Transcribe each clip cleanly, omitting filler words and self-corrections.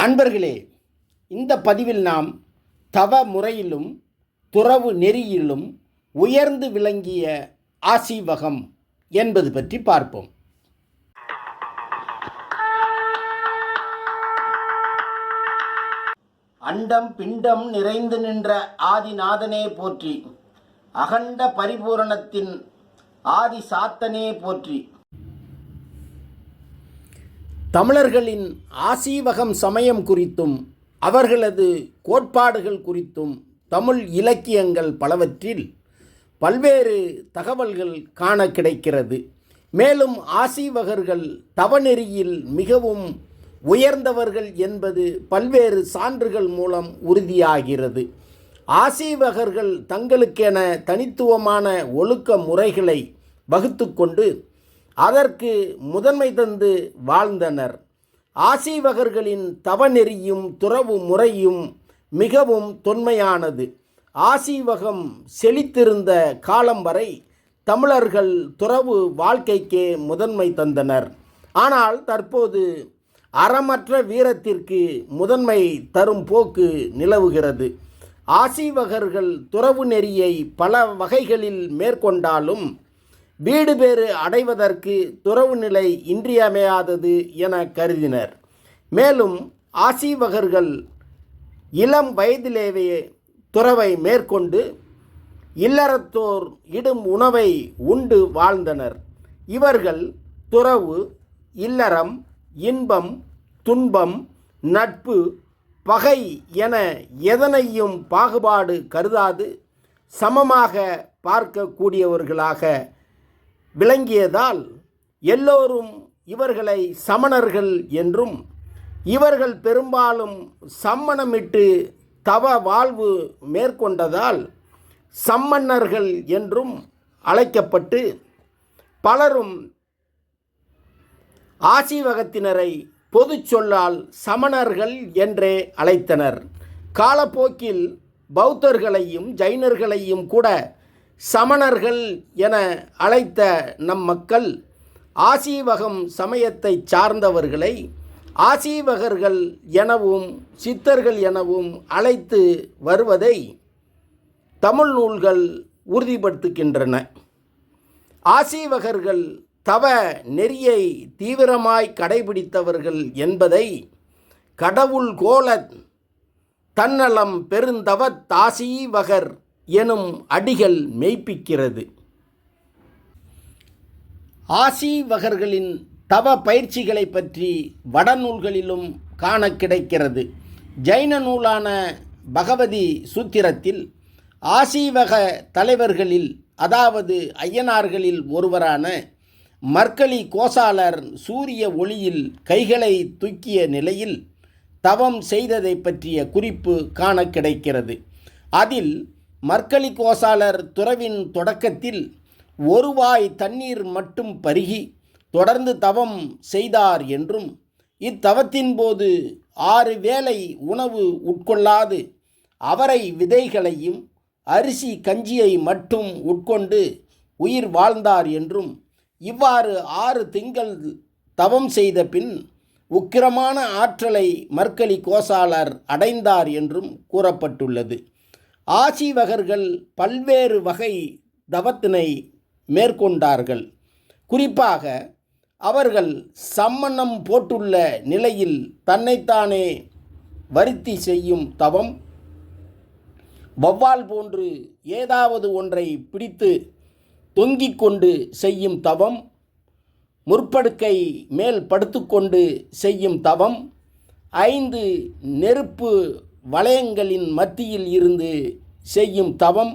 அன்பர்களே, இந்த பதிவில் நாம் தவ முறையிலும் துறவு நெறியிலும் உயர்ந்து விளங்கிய ஆசீவகம் என்பது பற்றி பார்ப்போம். அண்டம் பிண்டம் நிறைந்து நின்ற ஆதிநாதனே போற்றி, அகண்ட பரிபூரணத்தின் ஆதி சாத்தனே போற்றி. தமிழர்களின் ஆசீவகம் சமயம் குறித்தும் அவர்களது கோட்பாடுகள் குறித்தும் தமிழ் இலக்கியங்கள் பலவற்றில் பல்வேறு தகவல்கள் காண கிடைக்கிறது. மேலும் ஆசீவகர்கள் தவநெறியில் மிகவும் உயர்ந்தவர்கள் என்பது பல்வேறு சான்றுகள் மூலம் உறுதியாகிறது. ஆசீவகர்கள் தங்களுக்கென தனித்துவமான ஒழுக்க முறைகளை வகுத்து கொண்டு அதற்கு முதன்மை தந்து வாழ்ந்தனர். ஆசீவகர்களின் தவநெறியும் துறவு முறையும் மிகவும் தொன்மையானது. ஆசீவகம் செழித்திருந்த காலம் வரை தமிழர்கள் துறவு வாழ்க்கைக்கே முதன்மை தந்தனர். ஆனால் தற்போது அறமற்ற வீரத்திற்கு முதன்மை தரும் போக்கு நிலவுகிறது. ஆசீவகர்கள் துறவு நெறியை பல வகைகளில் மேற்கொண்டாலும் வீடு பேறு அடைவதற்கு துறவு நிலை இன்றியமையாதது என கருதினர். மேலும் ஆசீவகர்கள் இளம் வயதிலேயே துறவை மேற்கொண்டு இல்லறத்தோர் இடும் உணவை உண்டு வாழ்ந்தனர். இவர்கள் துறவு, இல்லறம், இன்பம், துன்பம், நட்பு, பகை என எதனையும் பாகுபாடு கருதாது சமமாக பார்க்கக்கூடியவர்களாக விளங்கியதால் எல்லோரும் இவர்களை சமணர்கள் என்றும், இவர்கள் பெரும்பாலும் சம்மணமிட்டு தவ வாழ்வு மேற்கொண்டதால் சம்மன்னர்கள் என்றும் அழைக்கப்பட்டு பலரும் ஆசீவகத்தினரை பொது சொல்லால் சமணர்கள் என்றே அழைத்தனர். காலப்போக்கில் பௌத்தர்களையும் ஜைனர்களையும் கூட சமணர்கள் என அழைத்த நம் மக்கள் ஆசீவகம் சமயத்தை சார்ந்தவர்களை ஆசீவகர்கள் எனவும் சித்தர்கள் எனவும் அழைத்து வருவதை தமிழ் நூல்கள் உறுதிப்படுத்துகின்றன. ஆசீவகர்கள் தவ நெறியை தீவிரமாய் கடைபிடித்தவர்கள் என்பதை கடவுள் கோல தன்னலம் பெருந்தவத் ஆசீவகர் எனும் அடிகள் மெய்ப்பிக்கிறது. ஆசீவகர்களின் தவ பயிற்சிகளை பற்றி வடநூல்களிலும் காண கிடைக்கிறது. ஜைன நூலான பகவதி சூத்திரத்தில் ஆசீவக தலைவர்களில், அதாவது ஐயனார்களில் ஒருவரான மர்க்கலி கோசாலர் சூரிய ஒளியில் கைகளை தூக்கிய நிலையில் தவம் செய்ததை பற்றிய குறிப்பு காண கிடைக்கிறது. அதில் மர்க்கலி கோசாலர் துறவின் தொடக்கத்தில் ஒரு வாய் தண்ணீர் மட்டும் பருகி தொடர்ந்து தவம் செய்தார் என்றும், இத்தவத்தின் போது 6 வேளை உணவு உட்கொள்ளாது அவரை விதைகளையும் அரிசி கஞ்சியை மட்டும் உட்கொண்டு உயிர் வாழ்ந்தார் என்றும், இவ்வாறு 6 திங்கள் தவம் செய்த பின் உக்கிரமான ஆற்றலை மர்க்கலி கோசாலர் அடைந்தார் என்றும் கூறப்பட்டுள்ளது. ஆசீவகர்கள் பல்வேறு வகை தவத்தினை மேற்கொண்டார்கள். குறிப்பாக அவர்கள் சம்மணம் போட்டுள்ள நிலையில் தன்னைத்தானே வருத்தி செய்யும் தவம், வௌவால் போன்று ஏதாவது ஒன்றை பிடித்து தொங்கிக் கொண்டு செய்யும் தவம், முற்படுக்கை மேல் படுத்துக்கொண்டு செய்யும் தவம், 5 நெருப்பு வளையங்களின் மத்தியில் இருந்து செய்யும் தவம்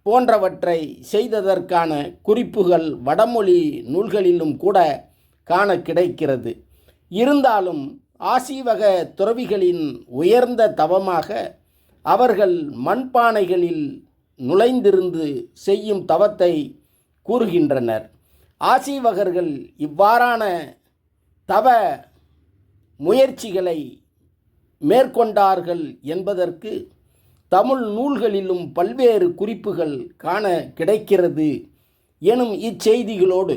போன்றவற்றை செய்ததற்கான குறிப்புகள் வடமொழி நூல்களிலும் கூட காண கிடைக்கிறது. இருந்தாலும் ஆசீவக துறவிகளின் உயர்ந்த தவமாக அவர்கள் மண்பானைகளில் நுழைந்திருந்து செய்யும் தவத்தை கூறுகின்றனர். ஆசீவகர்கள் இவ்வாறான தவ முயற்சிகளை மேற்கொண்டார்கள் என்பதற்கு தமிழ் நூல்களிலும் பல்வேறு குறிப்புகள் காண கிடைக்கிறது எனும் இச்செய்திகளோடு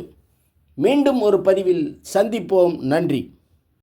மீண்டும் ஒரு பதிவில் சந்திப்போம். நன்றி.